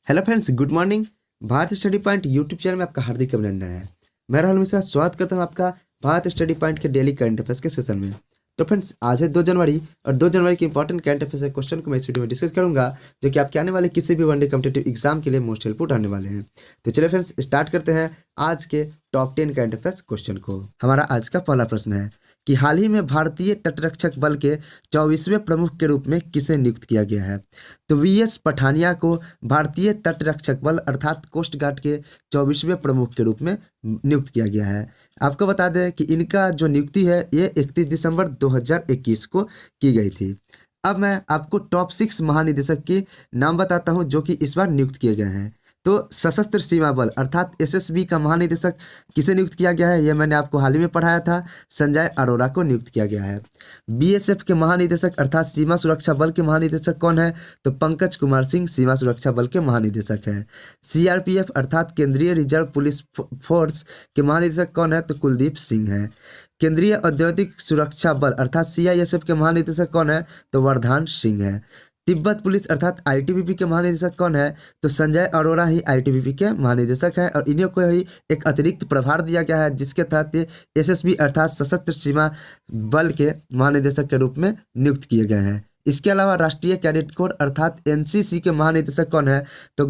Hello friends, good morning. Bharat study point YouTube channel में आपका हार्दिक अभिनंदन है। मैं राहुल मिश्रा स्वागत करता हूं आपका भारत स्टडी पॉइंट के डेली करंट अफेयर्स के सेशन में। तो फ्रेंड्स, आज है 2 जनवरी और 2 जनवरी के इंपॉर्टेंट करंट अफेयर्स के क्वेश्चन को मैं इस वीडियो में डिस्कस करूंगा, जो कि आपके आने वाले किसी भी वनडे कॉम्पिटिटिव एग्जाम के लिए मोस्ट हेल्पफुल रहने वाले हैं। तो चलिए फ्रेंड्स, स्टार्ट करते हैं आज के टॉप 10 करंट अफेयर्स क्वेश्चन को। हमारा आज का पहला प्रश्न है कि हाल ही में भारतीय तटरक्षक बल के 24वें प्रमुख के रूप में किसे नियुक्त किया गया है। तो वीएस पठानिया को भारतीय तटरक्षक बल अर्थात कोस्ट गार्ड के 24वें प्रमुख के रूप में नियुक्त किया गया है। आपको बता दें कि इनका जो नियुक्ति है ये 31 दिसंबर 2021 को की गई थी। अब मैं आपको टॉप 6 महानिदेशक के नाम बताता हूं जो कि इस बार नियुक्त किए गए हैं। तो सशस्त्र सीमा बल अर्थात एसएसबी का महानिदेशक किसे नियुक्त किया गया है, ये मैंने आपको हाल ही में पढ़ाया था। संजय अरोरा को नियुक्त किया गया है। बीएसएफ के महानिदेशक अर्थात सीमा सुरक्षा बल के महानिदेशक कौन है, तो पंकज कुमार सिंह सीमा सुरक्षा बल के महानिदेशक हैं। सीआरपीएफ अर्थात केंद्रीय रिजर्व पुलिस फोर्स के महानिदेशक कौन है, तो कुलदीप सिंह है। केंद्रीय औद्योगिक सुरक्षा बल अर्थात सीआईएसएफ के महानिदेशक कौन है, तो वरदान सिंह है। तिब्बत पुलिस अर्थात आईटीबीपी के महानिदेशक कौन है, तो संजय अरोरा ही आईटीबीपी के महानिदेशक हैं और इन्हीं को ही एक अतिरिक्त प्रभार दिया गया है जिसके तहत एसएसबी अर्थात सशस्त्र सीमा बल के महानिदेशक के रूप में नियुक्त किए गए हैं। इसके अलावा राष्ट्रीय कैडेट कोर अर्थात एनसीसी के महानिदेशक कौन है, तो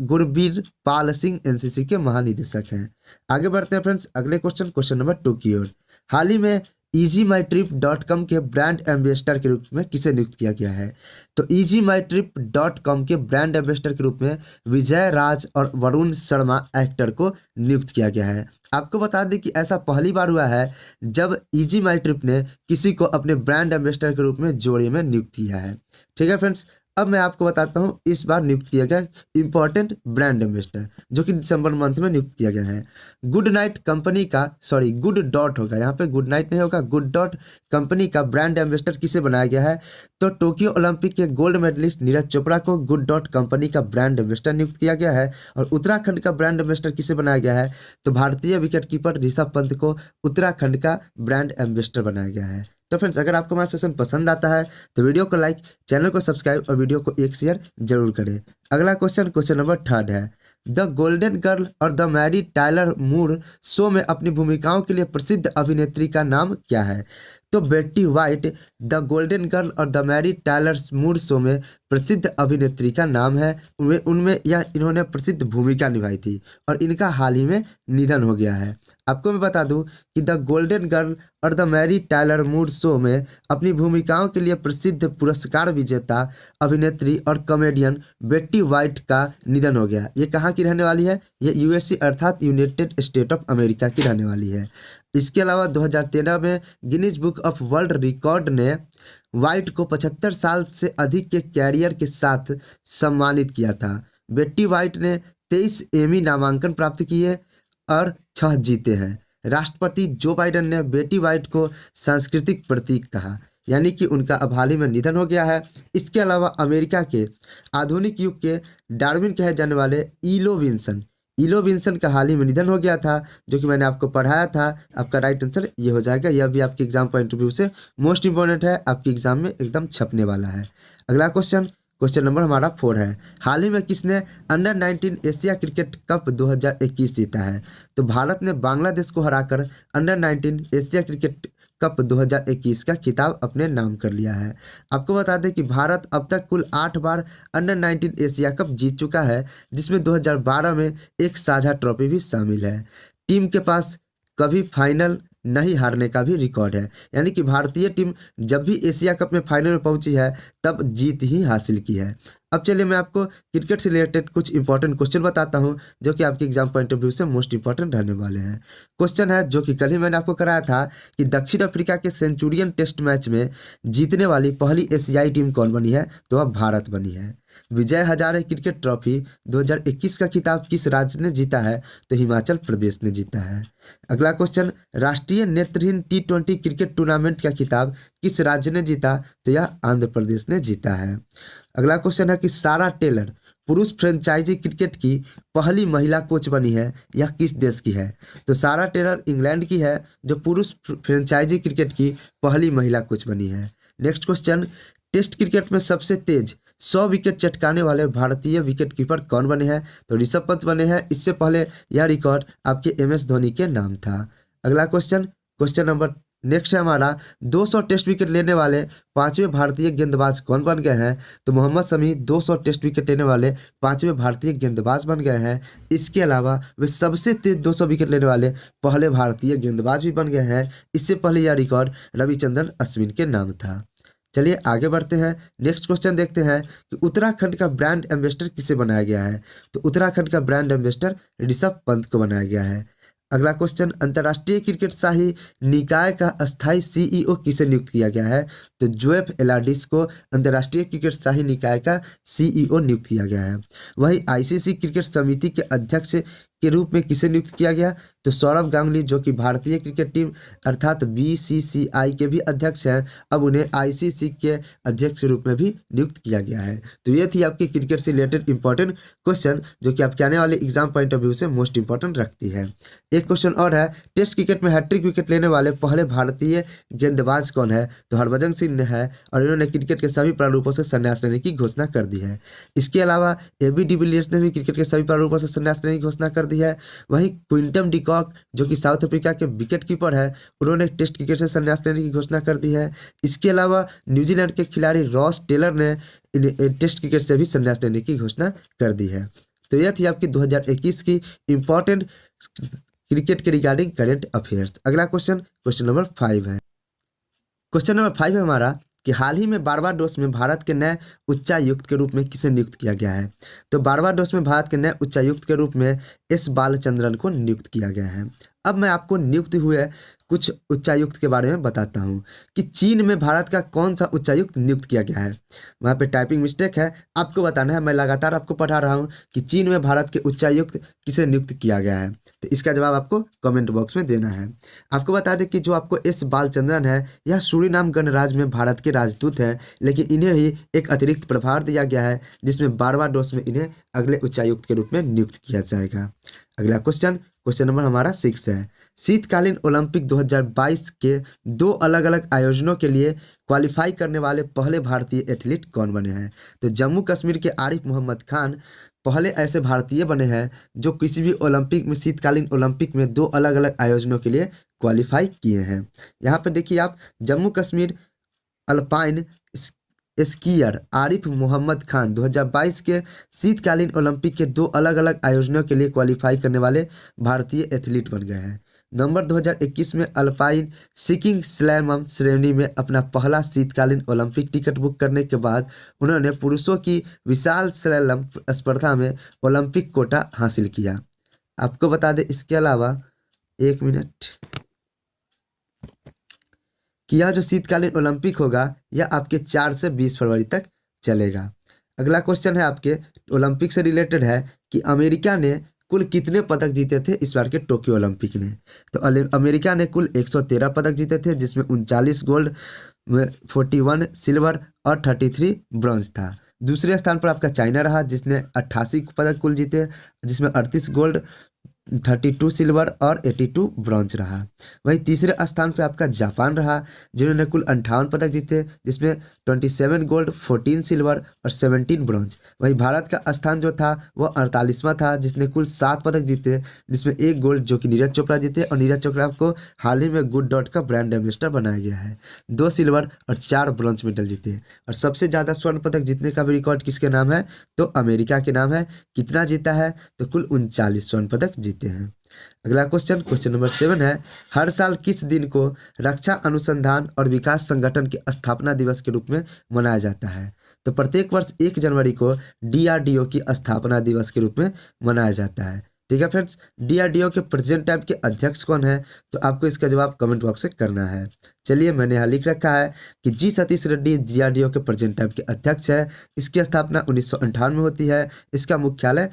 गुरबीर पाल सिंह एनसीसी के महानिदेशक हैं। आगे बढ़ते हैं फ्रेंड्स अगले क्वेश्चन नंबर 2 की ओर। हाल ही में easyMyTrip.com के ब्रांड एम्बेसडर के रूप में किसे नियुक्त किया गया है, तो easyMyTrip.com के ब्रांड एम्बेसडर के रूप में विजय राज और वरुण शर्मा एक्टर को नियुक्त किया गया है। आपको बता दें कि ऐसा पहली बार हुआ है जब easyMyTrip ने किसी को अपने ब्रांड एम्बेसडर के रूप में जोड़ी में नियुक्त किया है। ठीक है फ्रेंड्स, अब मैं आपको बताता हूँ इस बार नियुक्त किया गया इंपॉर्टेंट ब्रांड एम्बेसडर जो कि दिसंबर मंथ में नियुक्त किया गया है। गुड नाइट कंपनी का गुड डॉट होगा, यहाँ पे गुड नाइट नहीं होगा, गुड डॉट कंपनी का ब्रांड एम्बेसडर किसे बनाया गया है, तो टोक्यो ओलंपिक के गोल्ड मेडलिस्ट नीरज चोपड़ा को गुड डॉट कंपनी का ब्रांड एम्बेसडर नियुक्त किया गया है। और उत्तराखंड का ब्रांड एम्बेसडर किसे बनाया गया है, तो भारतीय विकेटकीपर ऋषभ पंत को उत्तराखंड का ब्रांड एम्बेसडर बनाया गया है। तो फ्रेंड्स, अगर आपको हमारा सेशन पसंद आता है तो वीडियो को लाइक, चैनल को सब्सक्राइब और वीडियो को एक शेयर जरूर करें। अगला क्वेश्चन नंबर 3 है। द गोल्डन गर्ल और the Mary Tyler Moore Show में अपनी भूमिकाओं के लिए प्रसिद्ध अभिनेत्री का नाम क्या है, तो Betty White the Golden Girl और the Mary Tyler Moore Show में प्रसिद्ध अभिनेत्री का नाम है। उनमें इन्होंने प्रसिद्ध भूमिका निभाई थी और इनका हाल ही में निधन हो गया है। आपको मैं बता दूं कि द गोल्डन गर्ल और the Mary Tyler Moore Show में अपनी भूमिकाओं के लिए प्रसिद्ध पुरस्कार विजेता अभिनेत्री और कॉमेडियन बेट्टी वाइट का निधन हो गया। ये कहाँ की रहने वाली है, ये यूएसए अर्थात यूनाइटेड स्टेट ऑफ अमेरिका की रहने वाली है। इसके अलावा 2013 में Guinness book of world record ने वाइट को 75 साल से अधिक के कैरियर के साथ सम्मानित किया था। बेट्टी वाइट ने 23 एमी नामांकन प्राप्त किए और 6 जीते हैं। राष्ट्रपति जो बाइडेन ने बेटी वाइट को सांस्कृतिक प्रतीक कहा, यानी कि उनका अब हाल ही में निधन हो गया है। इसके अलावा अमेरिका के आधुनिक युग के डार्विन कहे जाने वाले इलो विंसन का हाल ही में निधन हो गया था, जो कि मैंने आपको पढ़ाया था। आपका राइट आंसर ये हो जाएगा। यह भी आपके एग्जाम पॉइंट ऑफ व्यू से मोस्ट इंपॉर्टेंट है, आपके एग्जाम में एकदम छपने वाला है। अगला क्वेश्चन नंबर हमारा 4 है। हाल ही में किसने अंडर 19 एशिया क्रिकेट कप 2021 जीता है, तो भारत ने बांग्लादेश को हराकर अंडर 19 एशिया क्रिकेट कप 2021 का खिताब अपने नाम कर लिया है। आपको बता दें कि भारत अब तक कुल 8 बार अंडर 19 एशिया कप जीत चुका है, जिसमें 2012 में एक साझा ट्रॉफी भी शामिल है। टीम के पास कभी फाइनल नहीं हारने का भी रिकॉर्ड है, यानी कि भारतीय टीम जब भी एशिया कप में फाइनल में पहुंची है तब जीत ही हासिल की है। अब चलिए मैं आपको क्रिकेट से रिलेटेड कुछ इंपॉर्टेंट क्वेश्चन बताता हूं जो कि आपके एग्जाम पॉइंट ऑफ व्यू से मोस्ट इंपॉर्टेंट रहने वाले हैं। क्वेश्चन है जो कि कल ही मैंने आपको कराया था कि दक्षिण अफ्रीका के सेंचुरियन टेस्ट मैच में जीतने वाली पहली एशियाई टीम कौन बनी है, तो वह भारत बनी है। विजय हजारे क्रिकेट ट्रॉफी 2021 का खिताब किस राज्य ने जीता है, तो हिमाचल प्रदेश ने जीता है। अगला क्वेश्चन, राष्ट्रीय नेत्रहीन T20 क्रिकेट टूर्नामेंट का खिताब किस राज्य ने जीता, तो यह आंध्र प्रदेश ने जीता है। अगला क्वेश्चन है कि सारा टेलर पुरुष फ्रेंचाइजी क्रिकेट की पहली महिला कोच बनी है, यह किस देश की है, तो सारा टेलर इंग्लैंड की है जो पुरुष फ्रेंचाइजी क्रिकेट की पहली महिला कोच बनी है। नेक्स्ट क्वेश्चन, टेस्ट क्रिकेट में सबसे तेज 100 विकेट चटकाने वाले भारतीय विकेट कीपर कौन बने हैं? तो ऋषभ पंत बने हैं। इससे पहले यह रिकॉर्ड आपके MS धोनी के नाम था। अगला क्वेश्चन नंबर नेक्स्ट है हमारा, 200 टेस्ट विकेट लेने वाले 5वें भारतीय गेंदबाज कौन बन गए हैं? तो मोहम्मद शमी 200 टेस्ट विकेट लेने वाले 5वें भारतीय गेंदबाज बन गए हैं। इसके अलावा वे सबसे तेज 200 विकेट लेने वाले पहले भारतीय गेंदबाज भी बन गए हैं। इससे पहले यह रिकॉर्ड रविचंद्रन अश्विन के नाम था। चलिए आगे बढ़ते हैं। नेक्स्ट क्वेश्चन देखते हैं कि उत्तराखंड का ब्रांड एम्बेसडर किसे बनाया गया है? तो उत्तराखंड का ब्रांड एम्बेसडर ऋषभ पंत को बनाया गया है। अगला क्वेश्चन, अंतर्राष्ट्रीय क्रिकेट शाही निकाय का अस्थायी CEO किसे नियुक्त किया गया है? तो जोएफ एलार्डिस को अंतर्राष्ट्रीय क्रिकेट शाही निकाय का CEO नियुक्त किया गया है। वहीं ICC क्रिकेट समिति के अध्यक्ष के रूप में किसे नियुक्त किया गया? तो सौरभ गांगुली, जो कि भारतीय क्रिकेट टीम अर्थात BCCI के भी अध्यक्ष हैं, अब उन्हें ICC के अध्यक्ष के रूप में भी नियुक्त किया गया है। तो ये थी आपकी क्रिकेट से रिलेटेड इंपॉर्टेंट क्वेश्चन, जो कि आपके आने वाले एग्जाम पॉइंट ऑफ व्यू से मोस्ट इंपॉर्टेंट रखती है। एक क्वेश्चन और है, टेस्ट क्रिकेट में हैट्रिक विकेट लेने वाले पहले भारतीय गेंदबाज कौन है? तो हरभजन सिंह है, और इन्होंने क्रिकेट के सभी प्रारूपों से संन्यास लेने की घोषणा कर दी है। इसके अलावा AB डिविलियर्स ने भी क्रिकेट के सभी प्रारूपों से संन्यास लेने की घोषणा कर दी है। वहीं क्विंटन डिकॉक, जो कि साउथ अफ्रीका के विकेट कीपर है, उन्होंने टेस्ट क्रिकेट से संन्यास लेने की घोषणा कर दी है। इसके अलावा न्यूजीलैंड के खिलाड़ी रॉस टेलर ने टेस्ट क्रिकेट से भी संन्यास लेने की घोषणा कर दी है। तो यह थी आपकी 2021 की इंपॉर्टेंट क्रिकेट के रिगार्डिंग करेंट अफेयर्स। अगला क्वेश्चन नंबर 5 है। क्वेश्चन नंबर 5 है हमारा कि हाल ही में बारबाडोस में भारत के नए उच्चायुक्त के रूप में किसे नियुक्त किया गया है? तो बारबाडोस में भारत के नए उच्चायुक्त के रूप में S बालचंद्रन को नियुक्त किया गया है। अब मैं आपको नियुक्त हुए कुछ उच्चायुक्त के बारे में बताता हूं कि चीन में भारत का कौन सा उच्चायुक्त नियुक्त किया गया है। वहां पे टाइपिंग मिस्टेक है, आपको बताना है। मैं लगातार आपको पढ़ा रहा हूं कि चीन में भारत के उच्चायुक्त किसे नियुक्त किया गया है, तो इसका जवाब आपको कमेंट बॉक्स में देना है। आपको बता दें कि जो आपको S बालचंद्रन है, यह सूरीनाम गणराज्य में भारत के राजदूत हैं, लेकिन इन्हें ही एक अतिरिक्त प्रभार दिया गया है, जिसमें बारबाडोस में इन्हें अगले उच्चायुक्त के रूप में नियुक्त किया जाएगा। अगला क्वेश्चन नंबर हमारा 6 है। शीतकालीन ओलंपिक 2022 के 2 अलग अलग आयोजनों के लिए क्वालिफाई करने वाले पहले भारतीय एथलीट कौन बने हैं? तो जम्मू कश्मीर के आरिफ मोहम्मद खान पहले ऐसे भारतीय बने हैं जो किसी भी ओलंपिक में, शीतकालीन ओलंपिक में 2 अलग अलग आयोजनों के लिए क्वालिफाई किए हैं। यहाँ पे देखिए आप, जम्मू कश्मीर अल्पाइन स्कीयर आरिफ मोहम्मद खान 2022 के शीतकालीन ओलंपिक के 2 अलग अलग आयोजनों के लिए क्वालिफाई करने वाले भारतीय एथलीट बन गए हैं। नवंबर 2021 में अल्पाइन स्कीइंग स्लैलम श्रेणी में अपना पहला शीतकालीन ओलंपिक टिकट बुक करने के बाद उन्होंने पुरुषों की विशाल स्लैलम स्पर्धा में ओलंपिक कोटा हासिल किया। आपको बता दें इसके अलावा, एक मिनट, कि यह जो शीतकालीन ओलंपिक होगा यह आपके 4 से 20 फरवरी तक चलेगा। अगला क्वेश्चन है आपके ओलंपिक से रिलेटेड है कि अमेरिका ने कुल कितने पदक जीते थे इस बार के टोक्यो ओलंपिक ने? तो अमेरिका ने कुल 113 पदक जीते थे, जिसमें 39 गोल्ड, 41 सिल्वर और 33 ब्रॉन्ज था। दूसरे स्थान पर आपका चाइना रहा, जिसने 88 पदक कुल जीते, जिसमें 38 गोल्ड, 32 सिल्वर और 82 ब्रॉन्ज रहा। वहीं तीसरे स्थान पर आपका जापान रहा, जिन्होंने कुल 58 पदक जीते, जिसमें 27 गोल्ड, 14 सिल्वर और 17 ब्रॉन्ज। वहीं भारत का स्थान जो था वह 48वां था, जिसने कुल 7 पदक जीते, जिसमें 1 गोल्ड जो कि नीरज चोपड़ा जीते, और नीरज चोपड़ा को हाल ही में गुड डॉट का ब्रांड एम्बेसडर बनाया गया है। 2 सिल्वर और 4 ब्रॉन्ज मेडल जीते। और सबसे ज़्यादा स्वर्ण पदक जीतने का भी रिकॉर्ड किसके नाम है? तो अमेरिका के नाम है। कितना जीता है? तो कुल 39 स्वर्ण पदक जीते हैं। अगला क्वेश्चन नंबर 7 है, हर साल किस दिन को रक्षा अनुसंधान और विकास संगठन के स्थापना दिवस के रूप में मनाया जाता है? तो प्रत्येक वर्ष 1 जनवरी को DRDO की स्थापना दिवस के रूप में मनाया जाता है। ठीक है फ्रेंड्स, DRDO के प्रेजेंट टाइम के अध्यक्ष कौन है? तो आपको इसका जवाब कमेंट बॉक्स से करना है। चलिए, मैंने यहाँ लिख रखा है कि G सतीश रेड्डी DRDO के प्रेजेंट टाइम के अध्यक्ष है। इसकी स्थापना 1958 में होती है। इसका मुख्यालय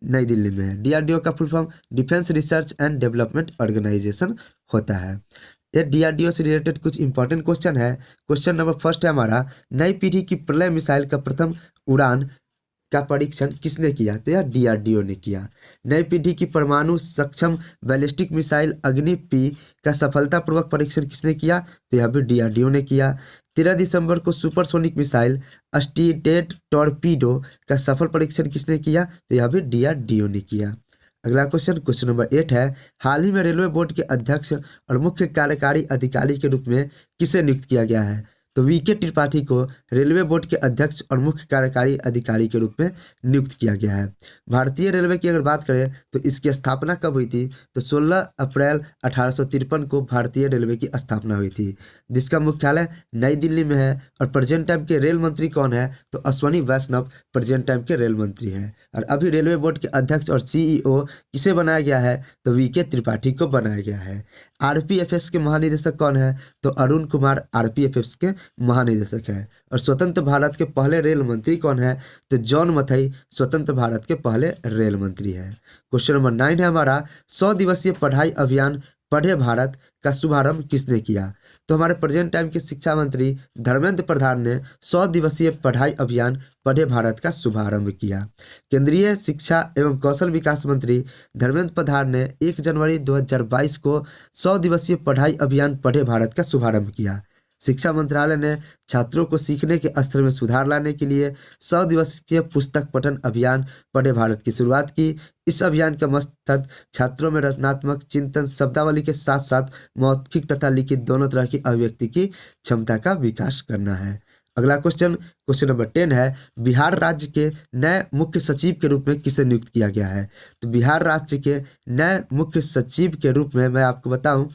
नई दिल्ली में है। DRDO का full form defence research and development organisation होता है। ये DRDO से रिलेटेड कुछ इंपॉर्टेंट क्वेश्चन है। क्वेश्चन नंबर 1 है हमारा, नई पीढ़ी की प्रलय मिसाइल का प्रथम उड़ान का परीक्षण किसने किया? तो यह DRDO ने किया। नई पीढ़ी की परमाणु सक्षम बैलिस्टिक मिसाइल अग्नि-P का सफलतापूर्वक परीक्षण किसने किया? तो यह भी DRDO ने किया। 13 दिसंबर को सुपरसोनिक मिसाइल अस्टिडेड टॉर्पीडो का सफल परीक्षण किसने किया? तो यह भी DRDO ने किया। अगला क्वेश्चन नंबर 8 है, हाल ही में रेलवे बोर्ड के अध्यक्ष और मुख्य कार्यकारी अधिकारी के रूप में किसे नियुक्त किया गया है? तो VK त्रिपाठी को रेलवे बोर्ड के अध्यक्ष और मुख्य कार्यकारी अधिकारी के रूप में नियुक्त किया गया है। भारतीय रेलवे की अगर बात करें तो इसकी स्थापना कब हुई थी? तो 16 अप्रैल 1853 को भारतीय रेलवे की स्थापना हुई थी, जिसका मुख्यालय नई दिल्ली में है। और प्रेजेंट टाइम के रेल मंत्री कौन है? तो अश्वनी वैष्णव प्रेजेंट टाइम के रेल मंत्री हैं। और अभी रेलवे बोर्ड के अध्यक्ष और CEO किसे बनाया गया है? तो VK त्रिपाठी को बनाया गया है। RPFS के महानिदेशक कौन है? तो अरुण कुमार RPFS के महानिदेशक है। और स्वतंत्र भारत के पहले रेल मंत्री कौन है? तो जॉन मथई स्वतंत्र भारत के पहले रेल मंत्री है। क्वेश्चन नंबर 9 है हमारा, 100 दिवसीय पढ़ाई अभियान पढ़े भारत का शुभारंभ किसने किया? तो हमारे प्रेजेंट टाइम के शिक्षा मंत्री धर्मेंद्र प्रधान ने 100 दिवसीय पढ़ाई अभियान पढ़े भारत का शुभारंभ किया। केंद्रीय शिक्षा एवं कौशल विकास मंत्री धर्मेंद्र प्रधान ने 1 जनवरी 2022 को 100 दिवसीय पढ़ाई अभियान पढ़े भारत का शुभारंभ किया। शिक्षा मंत्रालय ने छात्रों को सीखने के स्तर में सुधार लाने के लिए 100 दिवसीय पुस्तक पठन अभियान पढ़े भारत की शुरुआत की। इस अभियान का मकसद छात्रों में रचनात्मक चिंतन, शब्दावली के साथ साथ मौखिक तथा लिखित दोनों तरह की अभिव्यक्ति की क्षमता का विकास करना है। अगला क्वेश्चन नंबर 10 है, बिहार राज्य के नए मुख्य सचिव के रूप में किसे नियुक्त किया गया है? तो बिहार राज्य के नए मुख्य सचिव के रूप में मैं आपको बताऊं,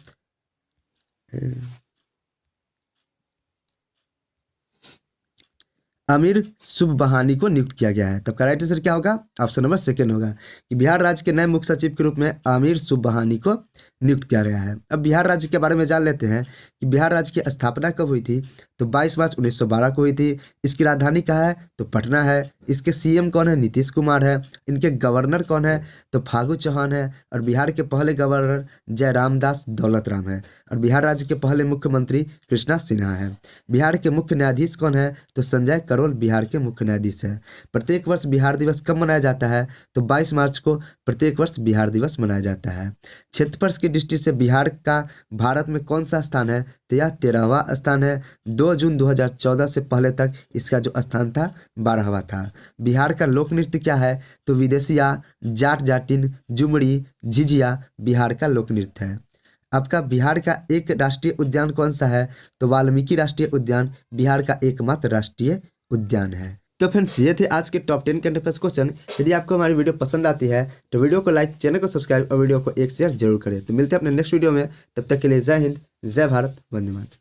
आमिर सुबहानी को नियुक्त किया गया है। तब का राइट आंसर क्या होगा? ऑप्शन नंबर 2 होगा कि बिहार राज्य के नए मुख्य सचिव के रूप में आमिर सुबहानी को नियुक्त किया गया है। अब बिहार राज्य के बारे में जान लेते हैं कि बिहार राज्य की स्थापना कब हुई थी? तो 22 मार्च 1912 को हुई थी। इसकी राजधानी कहाँ है? तो पटना है। इसके CM कौन है? नीतीश कुमार है। इनके गवर्नर कौन है? तो फागू चौहान है। और बिहार के पहले गवर्नर जयरामदास दौलतराम है। और बिहार राज्य के पहले मुख्यमंत्री कृष्णा सिन्हा है। बिहार के मुख्य न्यायाधीश कौन है? तो संजय करोल बिहार के मुख्य न्यायाधीश है। प्रत्येक वर्ष बिहार दिवस कब मनाया जाता है? तो 22 मार्च को प्रत्येक वर्ष बिहार दिवस मनाया जाता है। क्षेत्रफल की दृष्टि से बिहार का भारत में कौन सा स्थान है? तो यह 13वां स्थान है। 2 जून 2014 से पहले तक इसका जो स्थान था 12वां था। बिहार का लोक नृत्य क्या है? तो विदेशिया, जाट जाटिन, झुमड़ी, झिझिया बिहार का लोक नृत्य है। आपका बिहार का एक राष्ट्रीय उद्यान कौन सा है? तो वाल्मीकि राष्ट्रीय उद्यान बिहार का एकमात्र राष्ट्रीय उद्यान है। तो फ्रेंड्स, ये थे आज के टॉप 10 करंट अफेयर्स क्वेश्चन। यदि आपको हमारी वीडियो पसंद आती है तो वीडियो को लाइक, चैनल को सब्सक्राइब और वीडियो को एक शेयर जरूर करें। तो मिलते हैं अपने नेक्स्ट वीडियो में, तब तक के लिए जय हिंद, जय भारत, वंदे मातरम।